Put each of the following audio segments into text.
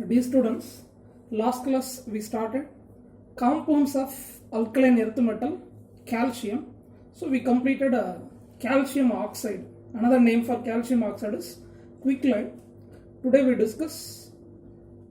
Dear students, last class we started compounds of alkaline earth metal calcium. So we completed a calcium oxide. Another name for calcium oxide is quicklime. Today we discuss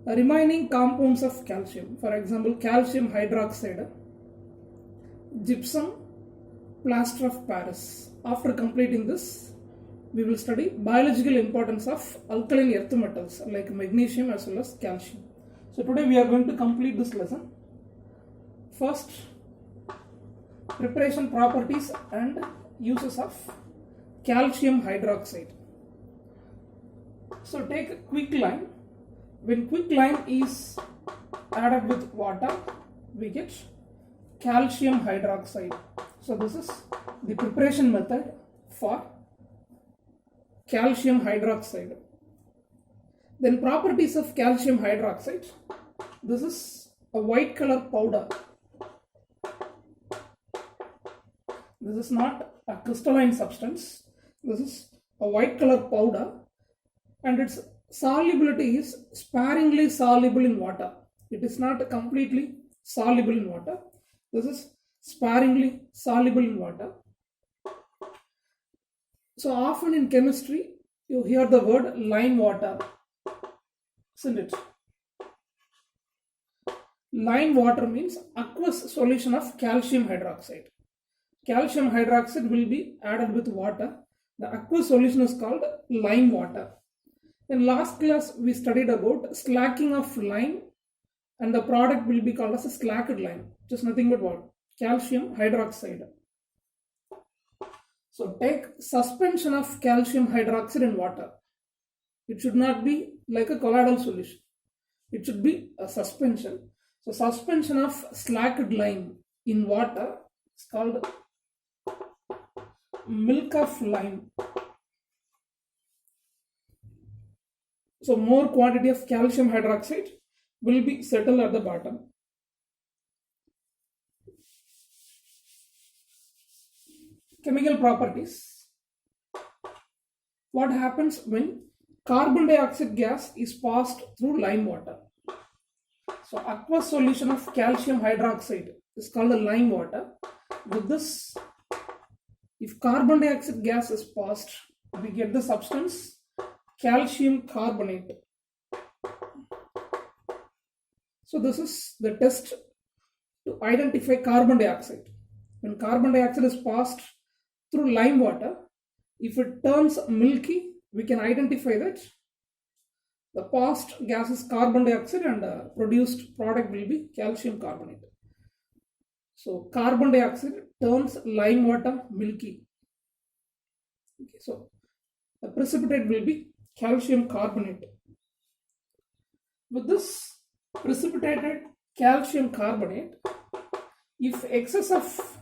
remaining compounds of calcium. For example, calcium hydroxide, gypsum, plaster of Paris. After completing this, we will study biological importance of alkaline earth metals like magnesium as well as calcium. So today we are going to complete this lesson. First, preparation properties and uses of calcium hydroxide. So take quicklime. When quicklime is added with water, we get calcium hydroxide. So this is the preparation method for calcium hydroxide. Then properties of calcium hydroxide. This is a white color powder. This is not a crystalline substance. This is a white color powder and its solubility is sparingly soluble in water. It is not completely soluble in water. This is sparingly soluble in water. So often in chemistry, you hear the word lime water, isn't it? Lime water means aqueous solution of calcium hydroxide. Calcium hydroxide will be added with water. The aqueous solution is called lime water. In last class, we studied about slacking of lime, and the product will be called as a slacked lime, which is nothing but what? Calcium hydroxide. So take suspension of calcium hydroxide in water. It should not be like a colloidal solution. It should be a suspension. So suspension of slacked lime in water is called milk of lime. So more quantity of calcium hydroxide will be settled at the bottom. Chemical properties. What happens when carbon dioxide gas is passed through lime water? So aqueous solution of calcium hydroxide is called the lime water. With this, if carbon dioxide gas is passed, we get the substance calcium carbonate. So this is the test to identify carbon dioxide. When carbon dioxide is passed through lime water, if it turns milky, we can identify that the passed gas is carbon dioxide and produced product will be calcium carbonate. So carbon dioxide turns lime water milky. Okay, so the precipitate will be calcium carbonate. With this precipitated calcium carbonate, if excess of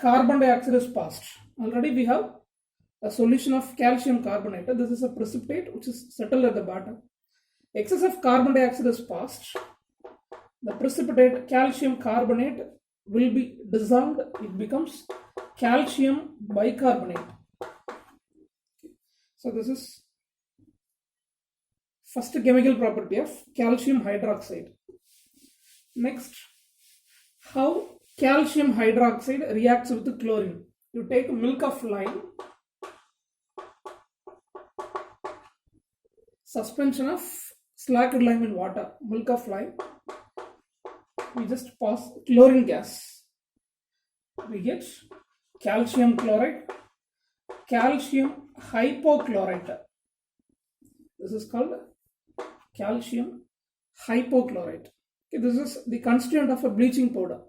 carbon dioxide is passed, already we have a solution of calcium carbonate. This is a precipitate which is settled at the bottom. Excess of carbon dioxide is passed, the precipitate calcium carbonate will be dissolved. It becomes calcium bicarbonate. So this is first chemical property of calcium hydroxide. Next, how calcium hydroxide reacts with chlorine. You take milk of lime, suspension of slacked lime in water, milk of lime, we just pass chlorine gas. We get calcium chloride, calcium hypochlorite. This is called calcium hypochlorite. Okay, this is the constituent of a bleaching powder.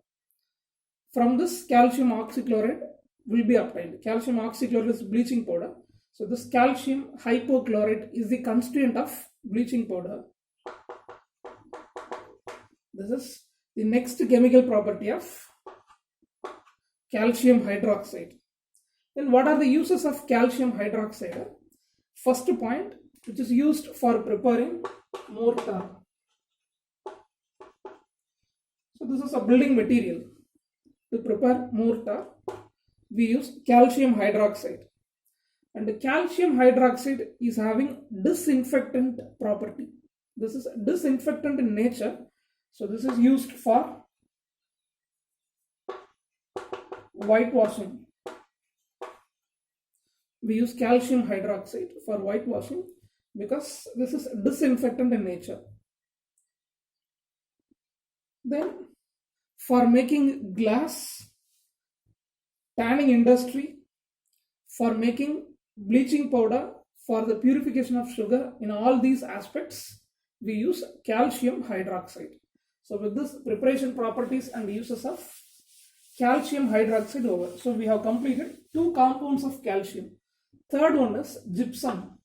From this, calcium oxychloride will be obtained. Calcium oxychloride is bleaching powder. So this calcium hypochlorite is the constituent of bleaching powder. This is the next chemical property of calcium hydroxide. Then what are the uses of calcium hydroxide? First point, which is used for preparing mortar. So this is a building material. To prepare mortar, we use calcium hydroxide. And the calcium hydroxide is having disinfectant property. This is disinfectant in nature. So this is used for whitewashing. We use calcium hydroxide for whitewashing because this is disinfectant in nature. Then for making glass, tanning industry, for making bleaching powder, for the purification of sugar, in all these aspects we use calcium hydroxide. So with this preparation properties and uses of calcium hydroxide over. So we have completed two compounds of calcium. Third one is gypsum.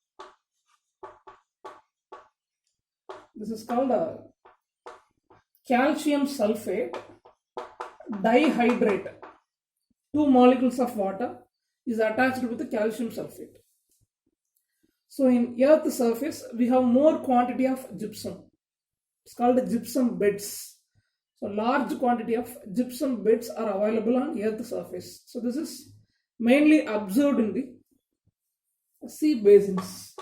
This is called a calcium sulfate dihydrate. Two molecules of water is attached with the calcium sulfate. So in earth surface we have more quantity of gypsum. It's called gypsum beds. So large quantity of gypsum beds are available on earth surface. So this is mainly observed in the sea basins.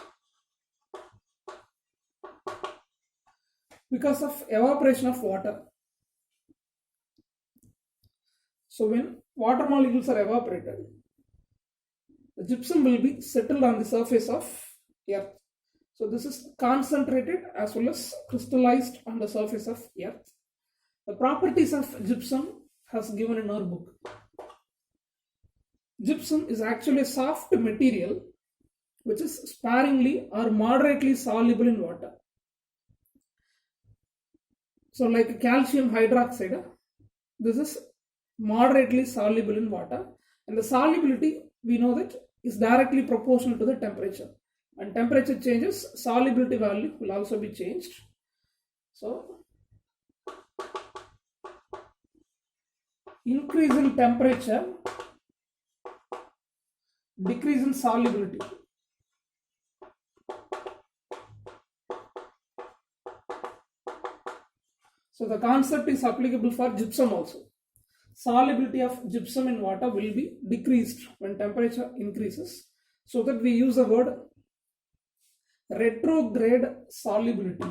Because of evaporation of water. So when water molecules are evaporated, the gypsum will be settled on the surface of earth. So this is concentrated as well as crystallized on the surface of earth. The properties of gypsum has given in our book. Gypsum is actually a soft material which is sparingly or moderately soluble in water. So like calcium hydroxide, this is moderately soluble in water, and the solubility we know that is directly proportional to the temperature. When temperature changes, solubility value will also be changed. So increase in temperature, decrease in solubility. So the concept is applicable for gypsum also. Solubility of gypsum in water will be decreased when temperature increases, so that we use the word retrograde solubility.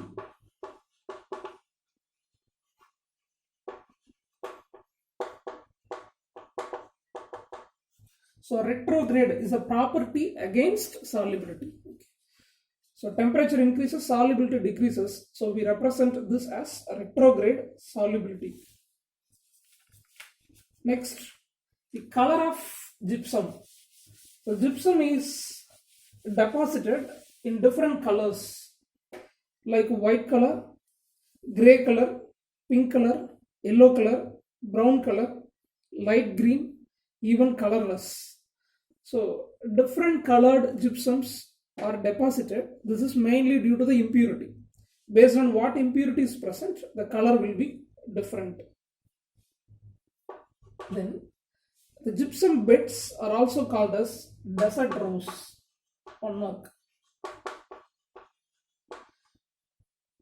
So retrograde is a property against solubility. So temperature increases, solubility decreases. So we represent this as retrograde solubility. Next, the color of gypsum. So gypsum is deposited in different colors like white color, gray color, pink color, yellow color, brown color, light green, even colorless. So different colored gypsums are deposited. This is mainly due to the impurity. Based on what impurity is present, the color will be different. Then the gypsum beds are also called as desert rose. One mark.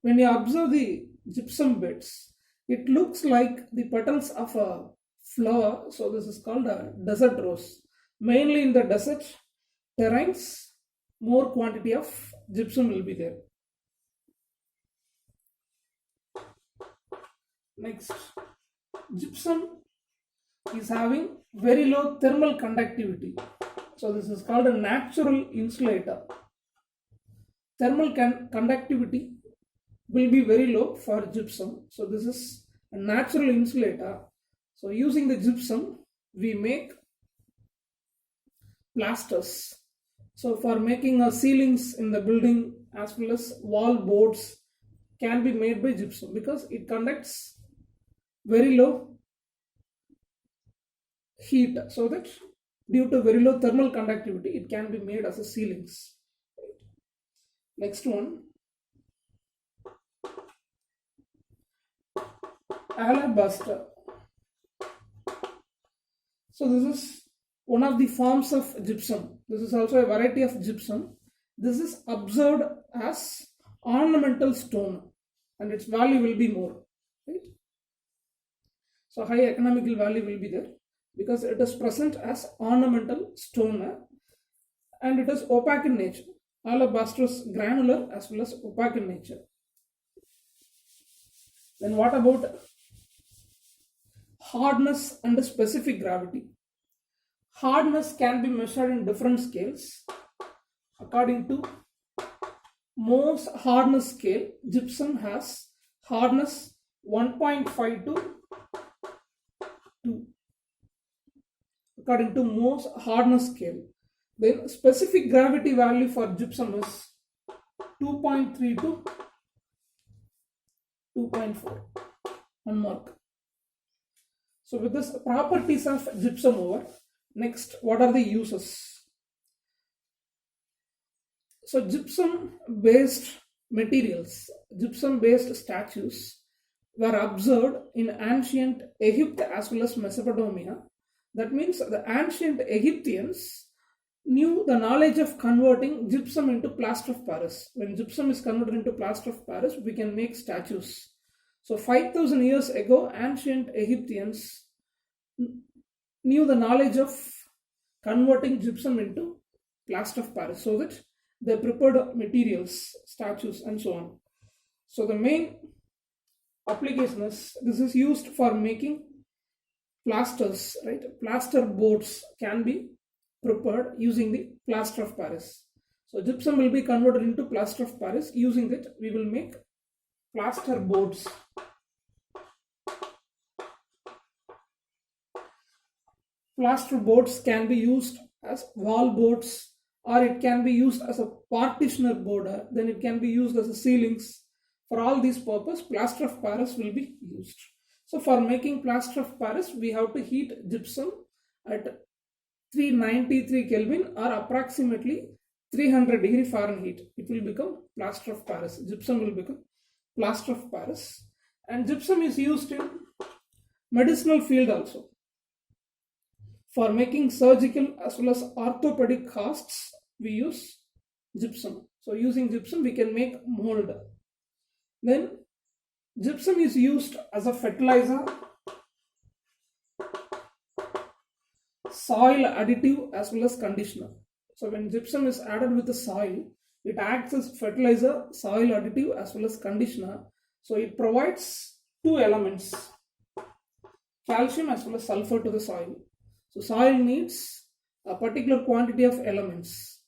When you observe the gypsum beds, it looks like the petals of a flower. So this is called a desert rose. Mainly in the desert terrains, more quantity of gypsum will be there. Next, gypsum is having very low thermal conductivity. So this is called a natural insulator. Thermal conductivity will be very low for gypsum. So this is a natural insulator. So using the gypsum, we make plasters. So for making ceilings in the building as well as wall boards can be made by gypsum because it conducts very low heat, so that due to very low thermal conductivity it can be made as a ceilings. Next one, alabaster. So this is one of the forms of gypsum. This is also a variety of gypsum. This is observed as ornamental stone and its value will be more, right? So high economical value will be there because it is present as ornamental stone and it is opaque in nature. Alabaster is granular as well as opaque in nature. Then what about hardness and specific gravity? Hardness can be measured in different scales. According to Mohs hardness scale, gypsum has hardness 1.5 to 2. According to Mohs hardness scale. Then specific gravity value for gypsum is 2.3 to 2.4. One mark. So with this properties of gypsum over, next what are the uses? So gypsum based materials, gypsum based statues were observed in ancient Egypt as well as Mesopotamia. That means the ancient Egyptians knew the knowledge of converting gypsum into plaster of Paris. When gypsum is converted into plaster of Paris, we can make statues. So 5,000 years ago, ancient Egyptians knew the knowledge of converting gypsum into plaster of Paris, so that they prepared materials, statues, and so on. So the main application is this is used for making plasters, right? Plaster boards can be prepared using the plaster of Paris. So gypsum will be converted into plaster of Paris. Using it, we will make plaster boards. Plaster boards can be used as wall boards, or it can be used as a partitioner border. Then it can be used as a ceilings. For all these purposes, plaster of Paris will be used. So for making plaster of Paris, we have to heat gypsum at 393 Kelvin or approximately 300 degree Fahrenheit. It will become plaster of Paris. Gypsum will become plaster of Paris. And gypsum is used in medicinal field also. For making surgical as well as orthopedic casts, we use gypsum. So using gypsum, we can make mold. Then gypsum is used as a fertilizer, soil additive as well as conditioner. So when gypsum is added with the soil, it acts as fertilizer, soil additive as well as conditioner. So it provides two elements, calcium as well as sulfur to the soil. So soil needs a particular quantity of elements.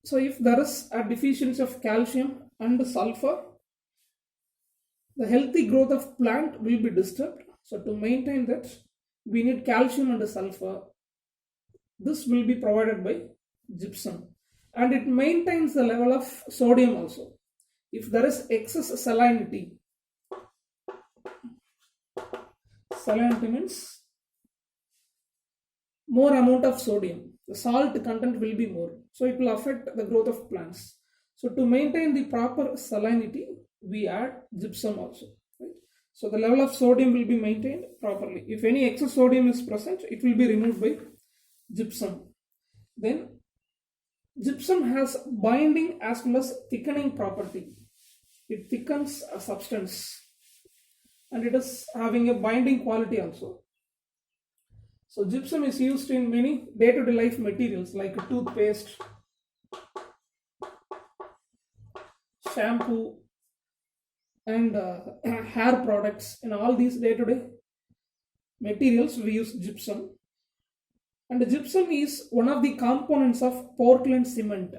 So if there is a deficiency of calcium and sulfur, the healthy growth of plant will be disturbed. So to maintain that, we need calcium and sulfur. This will be provided by gypsum. And it maintains the level of sodium also. If there is excess salinity, salinity means more amount of sodium. The salt content will be more. So it will affect the growth of plants. So to maintain the proper salinity, we add gypsum also. Right? So the level of sodium will be maintained properly. If any excess sodium is present, it will be removed by gypsum. Then gypsum has binding as well as thickening property. It thickens a substance. And it is having a binding quality also. So gypsum is used in many day-to-day life materials like toothpaste, shampoo, and hair products. In all these day-to-day materials, we use gypsum. And the gypsum is one of the components of Portland cement.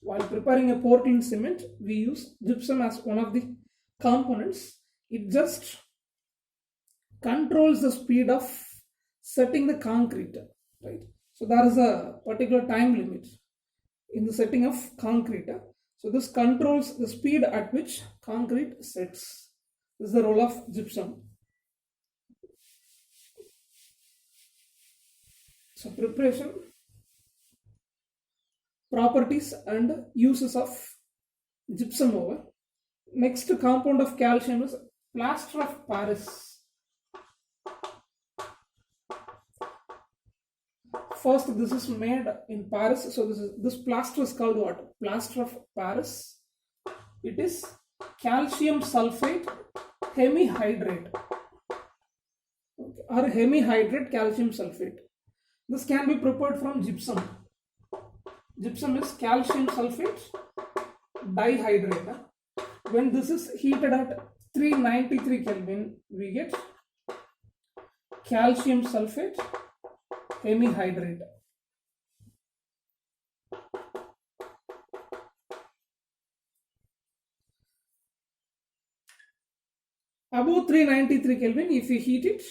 While preparing a Portland cement, we use gypsum as one of the components. It just controls the speed of setting the concrete, right? So there is a particular time limit in the setting of concrete. So this controls the speed at which concrete sets. This is the role of gypsum. So preparation, properties and uses of gypsum over. Next compound of calcium is plaster of Paris. First, this is made in Paris. So this plaster is called what? Plaster of Paris. It is calcium sulfate hemihydrate, or hemihydrate calcium sulfate. This can be prepared from gypsum. Gypsum is calcium sulfate dihydrate. When this is heated at 393 Kelvin, we get calcium sulfate hemihydrate. Above 393 Kelvin, if we heat it,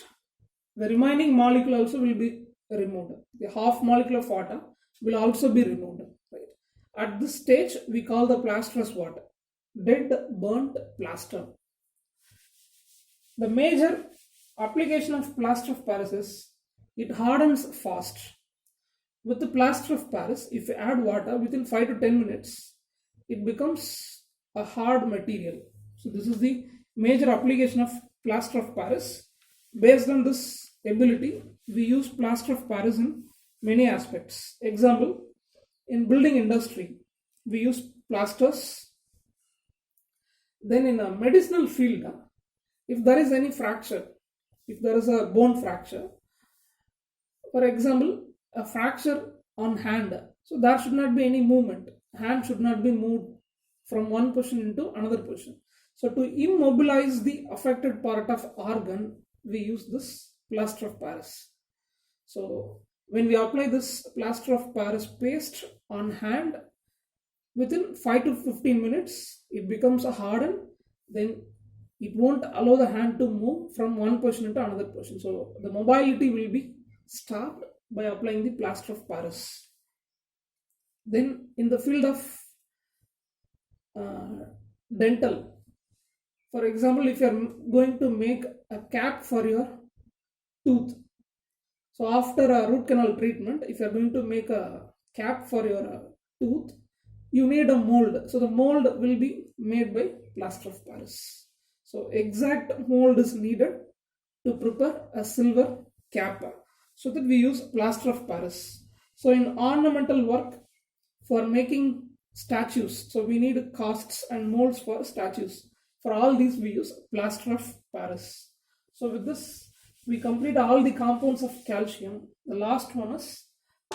the remaining molecule also will be removed. The half molecule of water will also be removed. Right? At this stage, we call the plaster as what? Dead burnt plaster. The major application of plaster of Paris is it hardens fast. With the plaster of Paris, if you add water within 5 to 10 minutes, it becomes a hard material. So this is the major application of plaster of Paris. Based on this ability, we use plaster of Paris in many aspects. Example, in building industry, we use plasters. Then in a medicinal field, if there is any fracture, if there is a bone fracture, for example, a fracture on hand, so there should not be any movement. Hand should not be moved from one position into another position. So to immobilize the affected part of organ, we use this plaster of Paris. So when we apply this plaster of Paris paste on hand, within 5 to 15 minutes, it becomes a hardened, then it won't allow the hand to move from one position into another position. So the mobility will be stopped by applying the plaster of Paris. Then in the field of dental, for example, if you are going to make a cap for your tooth, so after a root canal treatment, if you are going to make a cap for your tooth, you need a mold. So the mold will be made by plaster of Paris. So exact mold is needed to prepare a silver cap. So that we use plaster of Paris. So in ornamental work, for making statues, so we need casts and molds for statues. For all these, we use plaster of Paris. So with this, we complete all the compounds of calcium. The last one is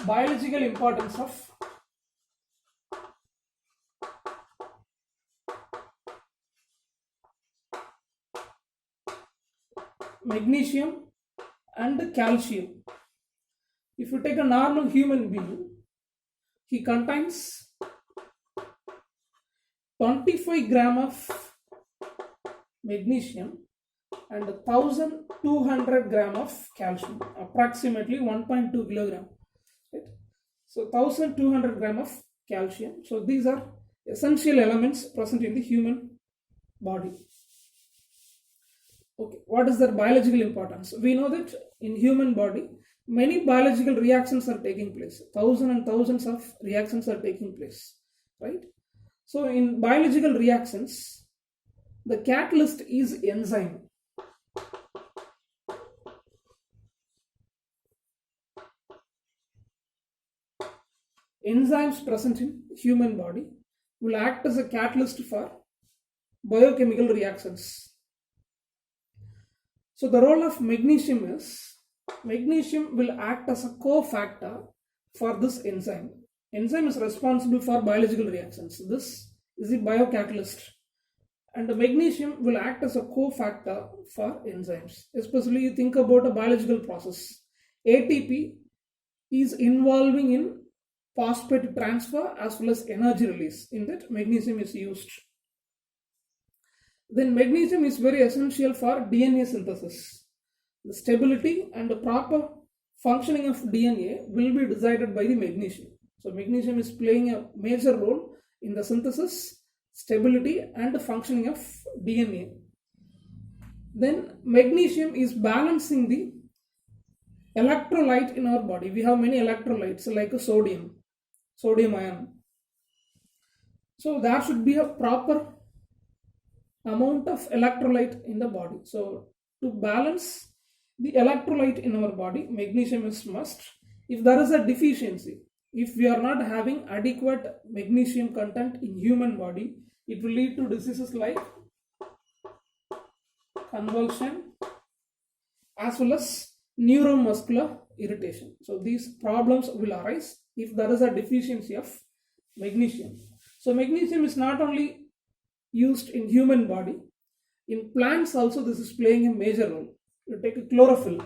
biological importance of magnesium and calcium. If you take a normal human being, he contains 25 gram of magnesium and 1200 gram of calcium, approximately 1.2 kilogram. Right? So 1200 gram of calcium. So these are essential elements present in the human body. Okay, what is their biological importance? We know that in human body, many biological reactions are taking place. Thousands and thousands of reactions are taking place, right? So in biological reactions, the catalyst is enzyme. Enzymes present in human body will act as a catalyst for biochemical reactions. So the role of magnesium is, magnesium will act as a cofactor for this enzyme. Enzyme is responsible for biological reactions. This is the biocatalyst. And the magnesium will act as a cofactor for enzymes. Especially you think about a biological process. ATP is involving in phosphate transfer as well as energy release. In that, magnesium is used. Then magnesium is very essential for DNA synthesis. The stability and the proper functioning of DNA will be decided by the magnesium. So magnesium is playing a major role in the synthesis, stability and the functioning of DNA. Then magnesium is balancing the electrolyte in our body. We have many electrolytes like sodium ion. So there should be a proper amount of electrolyte in the body. So to balance the electrolyte in our body, magnesium is must. If there is a deficiency, if we are not having adequate magnesium content in human body, it will lead to diseases like convulsion as well as neuromuscular irritation. So these problems will arise if there is a deficiency of magnesium. So magnesium is not only used in human body, in plants also this is playing a major role. You take a chlorophyll.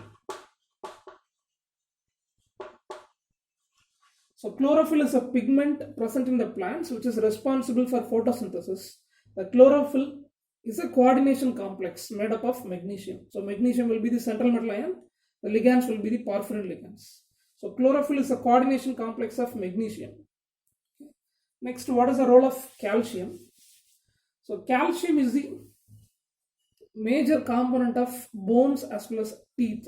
So chlorophyll is a pigment present in the plants which is responsible for photosynthesis. The chlorophyll is a coordination complex made up of magnesium. So magnesium will be the central metal ion, the ligands will be the porphyrin ligands. So chlorophyll is a coordination complex of magnesium. Next, what is the role of calcium? So calcium is the major component of bones as well as teeth,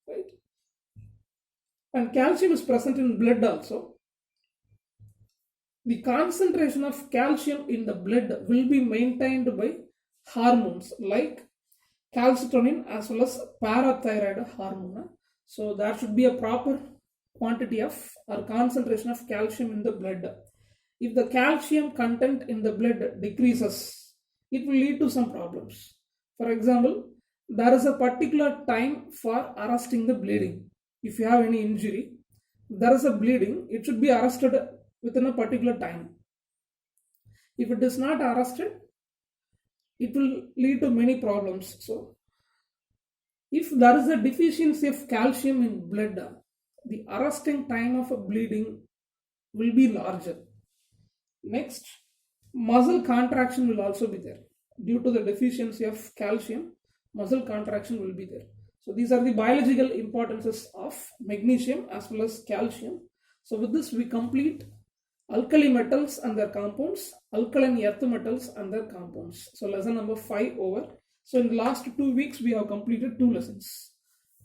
right? And calcium is present in blood also. The concentration of calcium in the blood will be maintained by hormones like calcitonin as well as parathyroid hormone. So there should be a proper quantity of or concentration of calcium in the blood. If the calcium content in the blood decreases, it will lead to some problems. For example, there is a particular time for arresting the bleeding. If you have any injury, there is a bleeding, it should be arrested within a particular time. If it is not arrested, it will lead to many problems. So if there is a deficiency of calcium in blood, the arresting time of a bleeding will be larger. Next, muscle contraction will also be there. Due to the deficiency of calcium, muscle contraction will be there. So these are the biological importances of magnesium as well as calcium. So with this we complete alkali metals and their compounds, alkaline earth metals and their compounds. So lesson number 5 over. So in the last 2 weeks we have completed 2 lessons.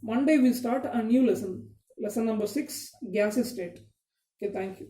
Monday we start a new lesson, lesson number 6, gaseous state. Okay, thank you.